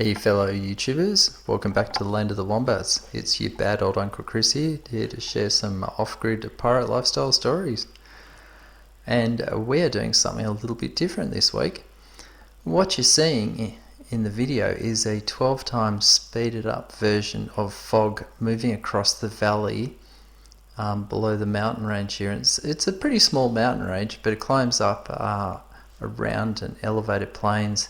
Hey fellow YouTubers, welcome back to the land of the wombats. It's your bad old Uncle Chris here to share some off-grid pirate lifestyle stories. And we're doing something a little bit different this week. What you're seeing in the video is a 12 times speeded up version of fog moving across the valley below the mountain range here. It's a pretty small mountain range, but it climbs up around an elevated plains.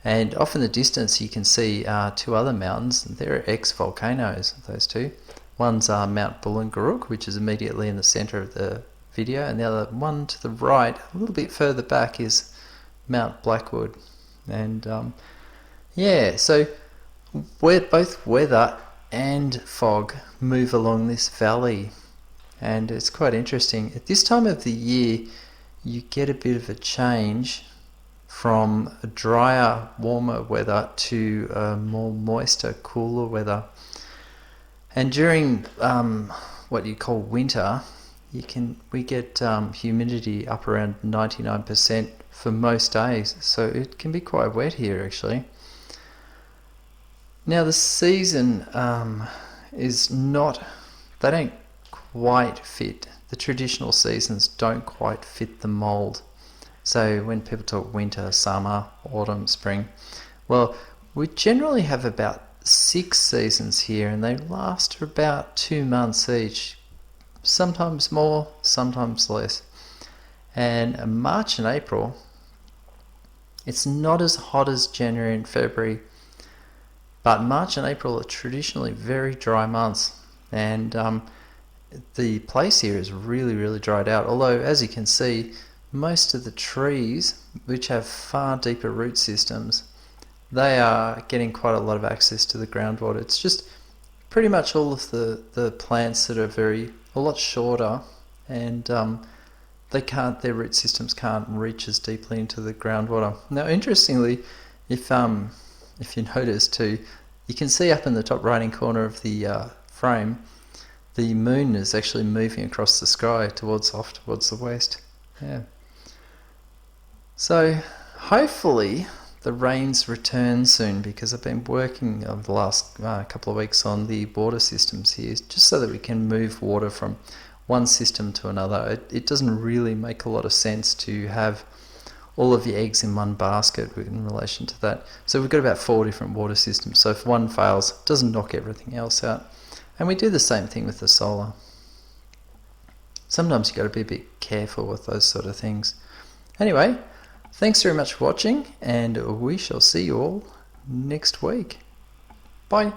And off in the distance you can see two other mountains. They're ex-volcanoes, those two. One's Mount Bullingaruk, which is immediately in the center of the video, and the other one to the right, a little bit further back, is Mount Blackwood. And yeah, so both weather and fog move along this valley, and it's quite interesting. At this time of the year you get a bit of a change from a drier, warmer weather to a more moister, cooler weather. And during what you call winter, we get humidity up around 99% for most days, so it can be quite wet here actually. Now the season is not, they don't quite fit, the traditional seasons don't quite fit the mold. So when people talk winter, summer, autumn, spring, well, we generally have about 6 seasons here, and they last for about 2 months each, sometimes more, sometimes less. And March and April, it's not as hot as January and February, but March and April are traditionally very dry months, and the place here is really dried out, although as you can see, most of the trees, which have far deeper root systems, they are getting quite a lot of access to the groundwater. It's just pretty much all of the plants that are a lot shorter, and their root systems can't reach as deeply into the groundwater. Now interestingly, if you notice too, you can see up in the top right hand corner of the frame, the moon is actually moving across the sky towards the west. Yeah. So hopefully the rains return soon, because I've been working over the last couple of weeks on the water systems here, just so that we can move water from one system to another. It doesn't really make a lot of sense to have all of your eggs in one basket in relation to that. So we've got about 4 different water systems, so if one fails, it doesn't knock everything else out. And we do the same thing with the solar. Sometimes you've got to be a bit careful with those sort of things. Anyway, thanks very much for watching, and we shall see you all next week. Bye.